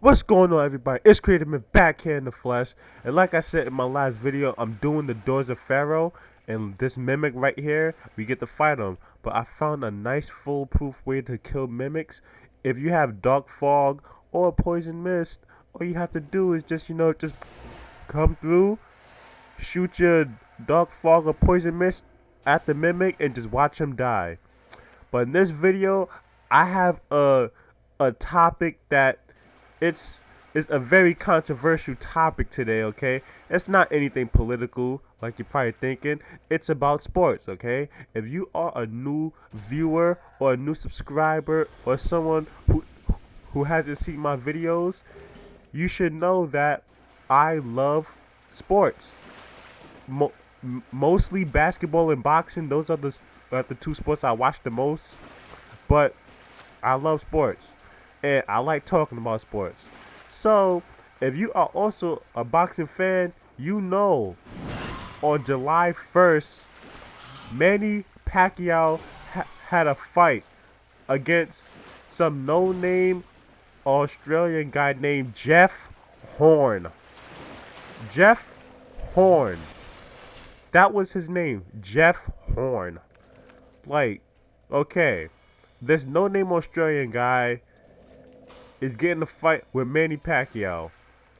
What's going on, everybody? It's Creative Man back here in the flesh, and like I said in my last video, I'm doing the doors of Pharaoh, and this mimic right here, we get to fight him. But I found a nice foolproof way to kill mimics. If you have dark fog or poison mist, all you have to do is just come through, shoot your dark fog or poison mist at the mimic, and just watch him die. But in this video, I have a topic that it's it's a very controversial topic today, okay? It's not anything political like you're probably thinking. It's about sports, okay? If you are a new viewer or a new subscriber or someone who hasn't seen my videos, you should know that I love sports. Mostly basketball and boxing. Those are the two sports I watch the most. But I love sports, and I like talking about sports. So, if you are also a boxing fan, you know on July 1st, Manny Pacquiao had a fight against some no-name Australian guy named Jeff Horn. Jeff Horn. That was his name, Jeff Horn. Like, okay, this no-name Australian guy is getting a fight with Manny Pacquiao.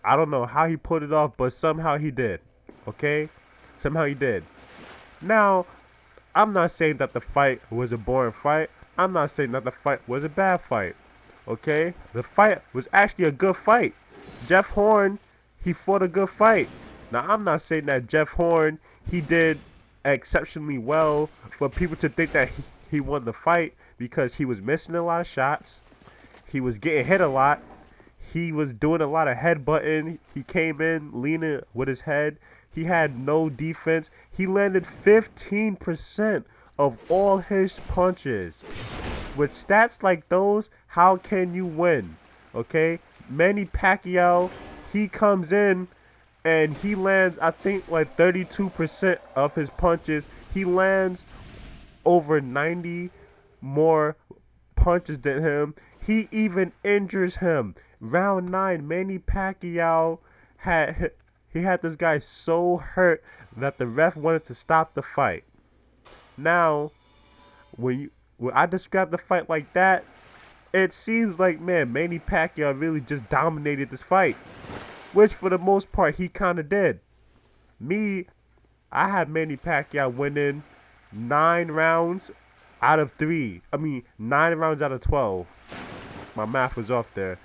I don't know how he put it off, but somehow he did. Okay? Somehow he did. Now, I'm not saying that the fight was a boring fight. I'm not saying that the fight was a bad fight. Okay? The fight was actually a good fight. Jeff Horn, he fought a good fight. Now, I'm not saying that Jeff Horn, he did exceptionally well for people to think that he won the fight because he was missing a lot of shots. He was getting hit a lot. He was doing a lot of headbutting. He came in leaning with his head. He had no defense. He landed 15% of all his punches. With stats like those, how can you win? Okay? Manny Pacquiao, he comes in and he lands, I think, like 32% of his punches. He lands over 90 more punches than him. He even injures him. Round 9, Manny Pacquiao had this guy so hurt that the ref wanted to stop the fight. Now, when I describe the fight like that, it seems like, man, Manny Pacquiao really just dominated this fight, which for the most part he kind of did. Me, I have Manny Pacquiao winning 9 rounds out of 3. I mean, 9 rounds out of 12. My math was off there.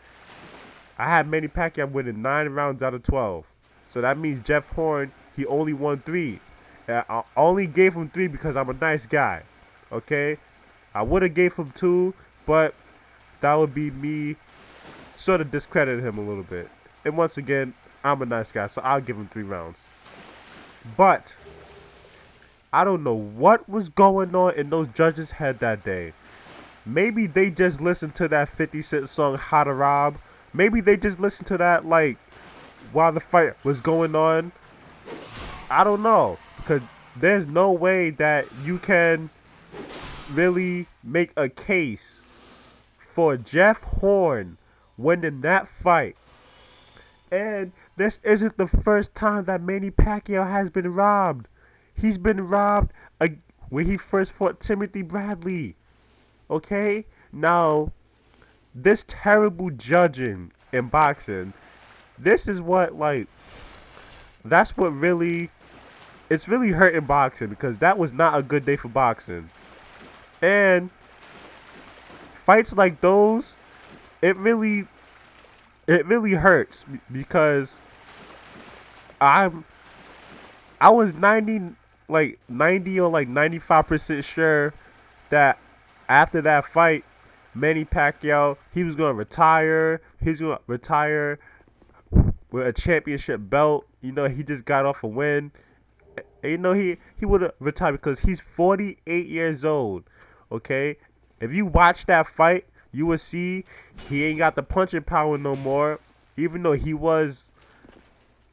I had Manny Pacquiao winning 9 rounds out of 12. So that means Jeff Horn, he only won 3. And I only gave him 3 because I'm a nice guy. Okay? I would have gave him 2, but that would be me sort of discrediting him a little bit. And once again, I'm a nice guy, so I'll give him 3 rounds. But I don't know what was going on in those judges' head that day. Maybe they just listened to that 50 Cent song, How to Rob. Maybe they just listened to that, like, while the fight was going on. I don't know. Because there's no way that you can really make a case for Jeff Horn winning that fight. And this isn't the first time that Manny Pacquiao has been robbed. He's been robbed when he first fought Timothy Bradley. Okay? Now, this terrible judging in boxing, this is what, like, that's what really, it's really hurting boxing because that was not a good day for boxing. And fights like those, it really hurts because I was 90 or like 95% sure that after that fight, Manny Pacquiao, he was gonna retire. He's gonna retire with a championship belt. You know, he just got off a win. And, you know, he would have retired because he's 48 years old. Okay, if you watch that fight, you will see he ain't got the punching power no more. Even though he was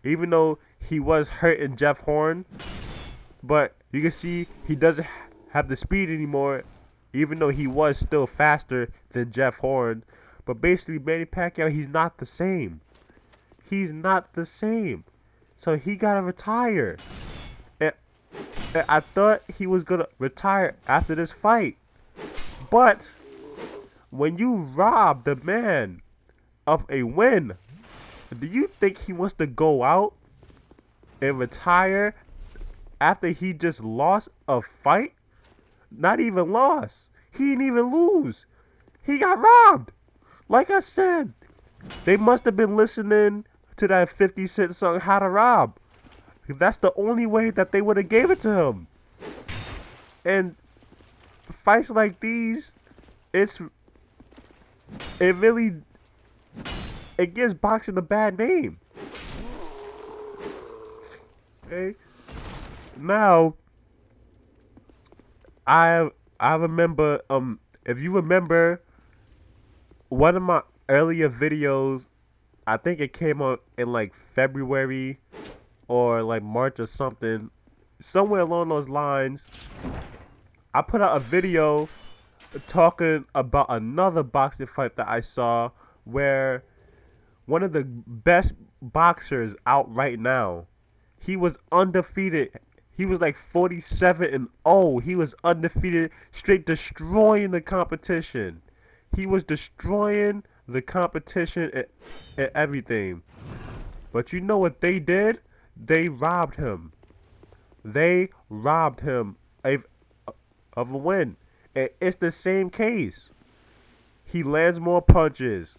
hurting Jeff Horn, but you can see he doesn't have the speed anymore, even though he was still faster than Jeff Horn. But basically, Manny Pacquiao, he's not the same. He's not the same. So he gotta retire. And, and I thought he was gonna retire after this fight. But when you rob the man of a win, do you think he wants to go out and retire after he just lost a fight? Not even lost. He didn't even lose. He got robbed. Like I said, they must have been listening to that 50 Cent song, How to Rob. That's the only way that they would have gave it to him. And fights like these, it really, it gives boxing a bad name. Okay? Now, I remember, if you remember one of my earlier videos, I think it came out in like February or like March or something, somewhere along those lines. I put out a video talking about another boxing fight that I saw where one of the best boxers out right now, he was undefeated. He was like 47-0. He was undefeated, straight destroying the competition. He was destroying the competition and everything. But you know what they did? They robbed him. They robbed him of a win. And it's the same case. He lands more punches.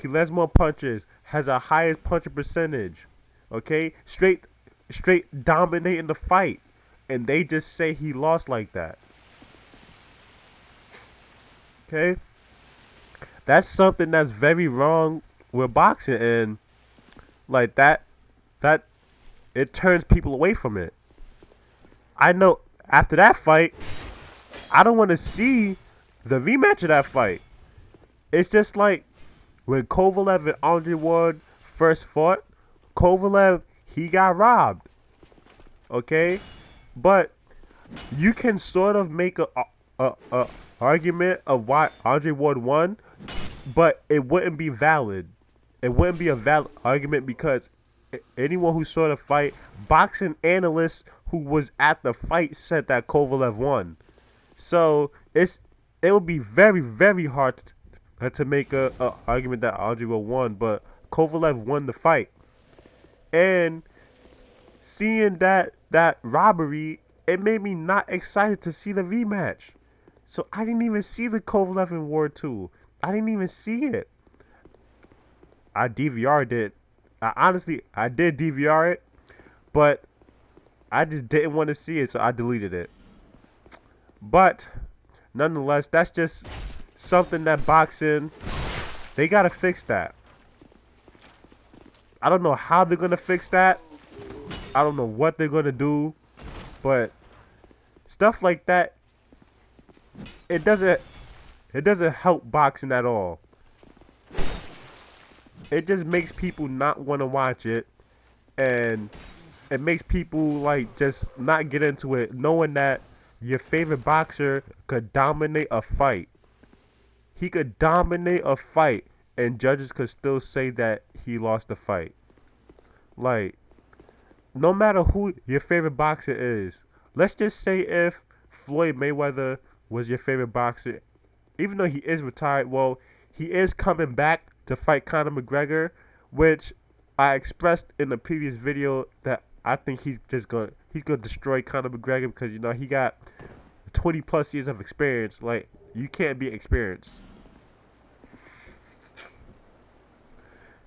He lands more punches. Has a highest punching percentage. Okay? Straight dominating the fight. And they just say he lost like that. Okay? That's something that's very wrong with boxing, and like that it turns people away from it. I know after that fight, I don't want to see the rematch of that fight. It's just like when Kovalev and Andre Ward first fought, Kovalev, he got robbed. Okay? But you can sort of make a argument of why Andre Ward won, but it wouldn't be valid. It wouldn't be a valid argument because anyone who saw the fight, boxing analysts who was at the fight said that Kovalev won. So it would be very, very hard to make a argument that Andre Ward won, but Kovalev won the fight. And seeing that robbery, it made me not excited to see the rematch. So I didn't even see the Kovalev and Ward 2. I didn't even see it. I DVR'd it. I did DVR it, but I just didn't want to see it, so I deleted it. But nonetheless, that's just something that boxing, they gotta fix that. I don't know how they're gonna fix that. I don't know what they're gonna do, but stuff like that, it doesn't help boxing at all. It just makes people not want to watch it, and it makes people like just not get into it, knowing that your favorite boxer could dominate a fight. He could dominate a fight, and judges could still say that he lost the fight. Like, no matter who your favorite boxer is, let's just say if Floyd Mayweather was your favorite boxer, even though he is retired, well, he is coming back to fight Conor McGregor, which I expressed in the previous video that I think he's gonna destroy Conor McGregor because, you know, he got 20 plus years of experience. Like, you can't be experienced.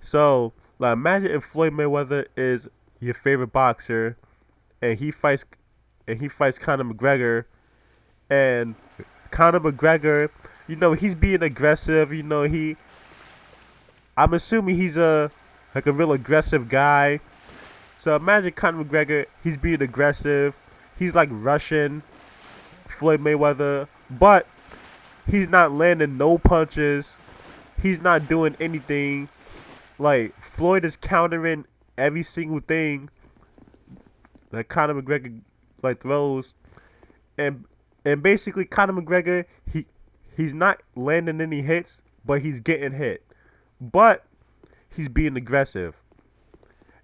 So, like, imagine if Floyd Mayweather is your favorite boxer, and he fights Conor McGregor, and Conor McGregor, you know, he's being aggressive. You know, I'm assuming he's a real aggressive guy. So imagine Conor McGregor, he's being aggressive. He's like rushing Floyd Mayweather, but he's not landing no punches. He's not doing anything. Like, Floyd is countering every single thing that Conor McGregor like throws, and basically Conor McGregor, he's not landing any hits, but he's getting hit. But he's being aggressive.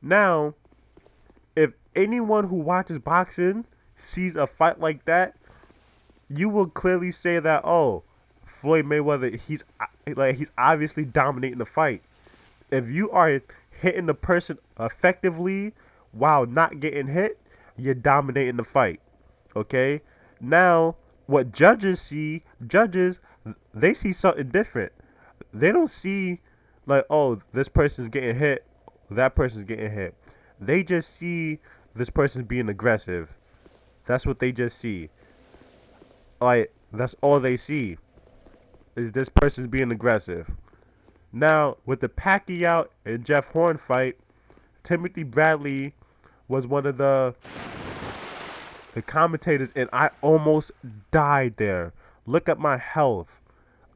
Now, if anyone who watches boxing sees a fight like that, you will clearly say that, oh, Floyd Mayweather, he's obviously dominating the fight. If you are hitting the person effectively while not getting hit, you're dominating the fight. Okay? Now, what judges, they see something different. They don't see like, oh, this person's getting hit, that person's getting hit. They just see this person being aggressive. That's what they just see. Like, that's all they see is this person's being aggressive. Now, with the Pacquiao and Jeff Horn fight, Timothy Bradley was one of the commentators, and I almost died there. Look at my health.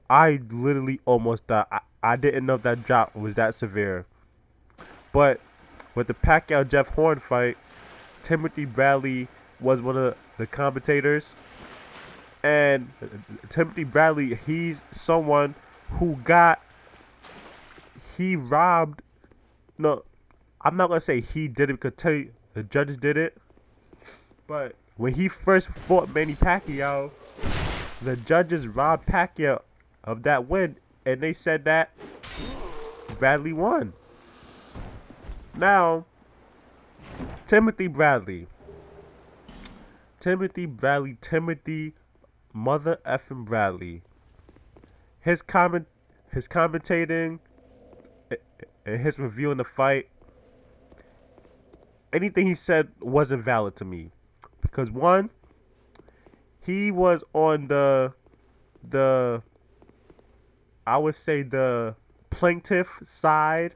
I literally almost died. I didn't know that drop was that severe. But with the Pacquiao Jeff Horn fight, Timothy Bradley was one of the commentators. And Timothy Bradley, he's someone who he robbed. No, I'm not going to say he did it because the judges did it. But when he first fought Manny Pacquiao, the judges robbed Pacquiao of that win. And they said that Bradley won. Now, Timothy Mother effing Bradley. His commentating and his reviewing the fight, anything he said wasn't valid to me. Because one, he was on the I would say the plaintiff side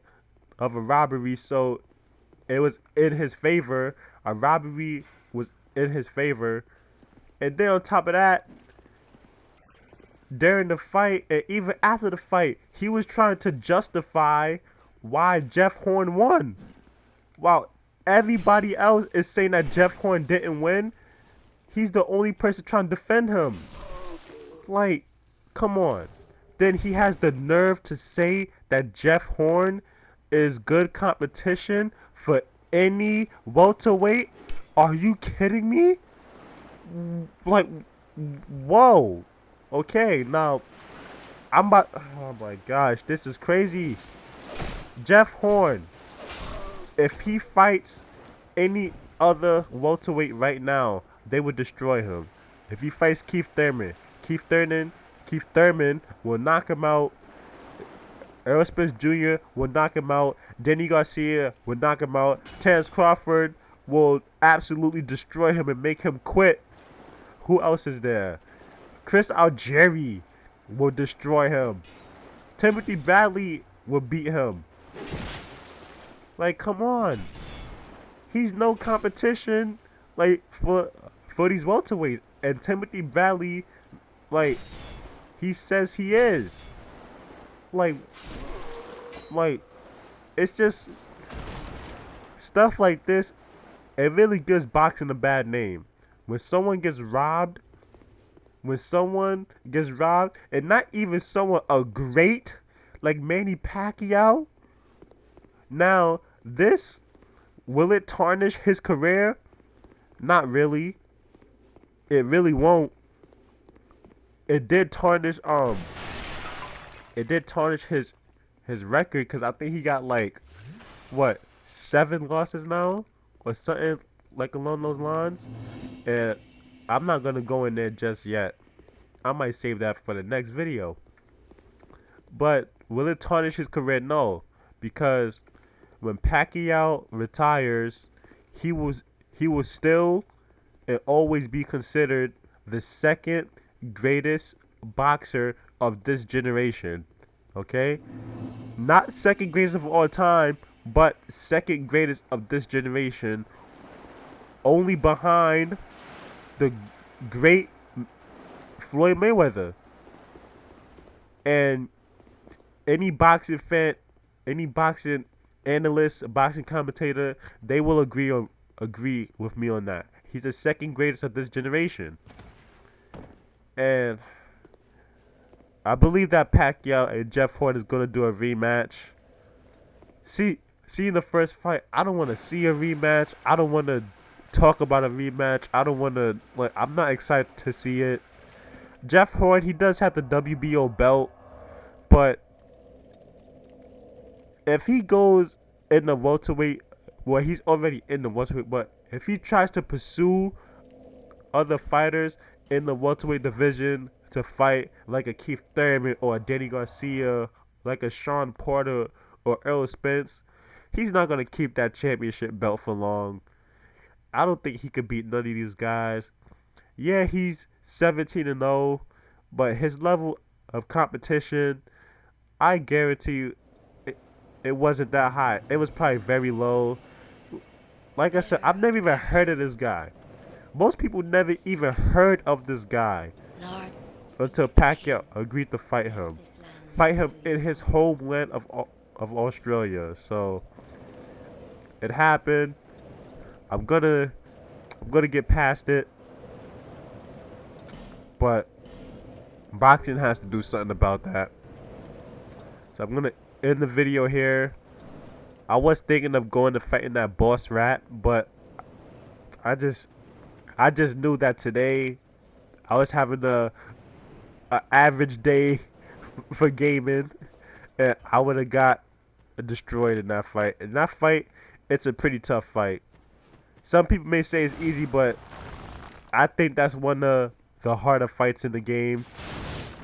of a robbery, so it was in his favor. A robbery was in his favor. And then on top of that, during the fight and even after the fight, he was trying to justify why Jeff Horn won. While everybody else is saying that Jeff Horn didn't win, he's the only person trying to defend him. Like, come on. Then he has the nerve to say that Jeff Horn is good competition for any welterweight? Are you kidding me? Like, whoa. Okay, now, oh my gosh, this is crazy. Jeff Horn, if he fights any other welterweight right now, they would destroy him. If he fights Keith Thurman will knock him out. Errol Spence Jr. will knock him out. Danny Garcia will knock him out. Terrence Crawford will absolutely destroy him and make him quit. Who else is there? Chris Algieri will destroy him. Timothy Bradley will beat him. Like, come on. He's no competition, like, for these welterweights. And Timothy Bradley, like, he says he is. Like, it's just stuff like this. It really gives boxing a bad name. When someone gets robbed, and not even someone a great like Manny Pacquiao. Now, this, will it tarnish his career? Not really. It really won't. It did tarnish his record, because I think he got like, what, 7 losses now or something like along those lines. And I'm not gonna go in there just yet. I might save that for the next video. But will it tarnish his career? No, because when Pacquiao retires, he will still and always be considered the second greatest boxer of this generation. Okay? Not second greatest of all time, but second greatest of this generation. Only behind the great Floyd Mayweather. And any boxing fan, any boxing analyst, boxing commentator, they will agree with me on that. He's the second greatest of this generation. And I believe that Pacquiao and Jeff Horn is gonna do a rematch. See in the first fight, I don't want to see a rematch. I don't want to talk about a rematch. I don't want to like. I'm not excited to see it. Jeff Horn, he does have the WBO belt, but if he goes in the welterweight, well, he's already in the welterweight. But if he tries to pursue other fighters in the welterweight division to fight like a Keith Thurman or a Danny Garcia, like a Sean Porter or Errol Spence, he's not gonna keep that championship belt for long. I don't think he could beat none of these guys. Yeah, he's 17 and 0, but his level of competition, I guarantee you, it, it wasn't that high. It was probably very low. Like I said, I've never even heard of this guy. Most people never even heard of this guy until Pacquiao agreed to fight him. Fight him in his homeland of Australia. So it happened. I'm gonna get past it. But boxing has to do something about that. So I'm gonna end the video here. I was thinking of going to fighting that boss rat, but I just knew that today I was having a average day for gaming, and I would have got destroyed in that fight. In that fight, it's a pretty tough fight. Some people may say it's easy, but I think that's one of the harder fights in the game.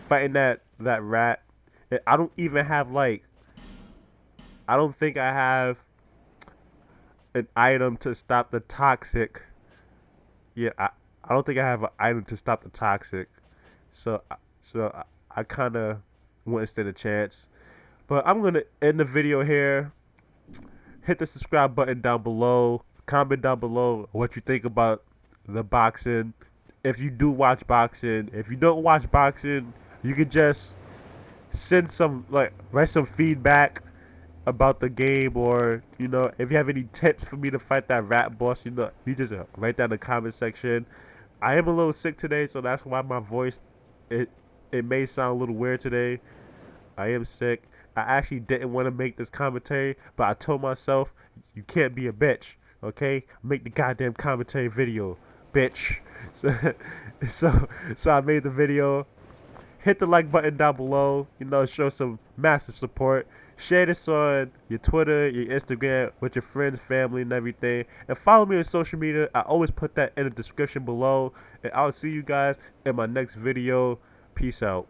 Fighting that rat. And I don't even have like, I don't think I have an item to stop the toxic. Yeah, I don't think I have an item to stop the toxic. So I kind of wouldn't stand a chance. But I'm gonna end the video here. Hit the subscribe button down below. Comment down below what you think about the boxing. If you do watch boxing, if you don't watch boxing, you could just send some write some feedback about the game, or if you have any tips for me to fight that rat boss, you just write down in the comment section. I am a little sick today, so that's why my voice it may sound a little weird today. I am sick. I actually didn't want to make this commentary, but I told myself you can't be a bitch, okay? Make the goddamn commentary video, bitch. So I made the video. Hit the like button down below. Show some massive support. Share this on your Twitter, your Instagram, with your friends, family, and everything. And follow me on social media. I always put that in the description below. And I'll see you guys in my next video. Peace out.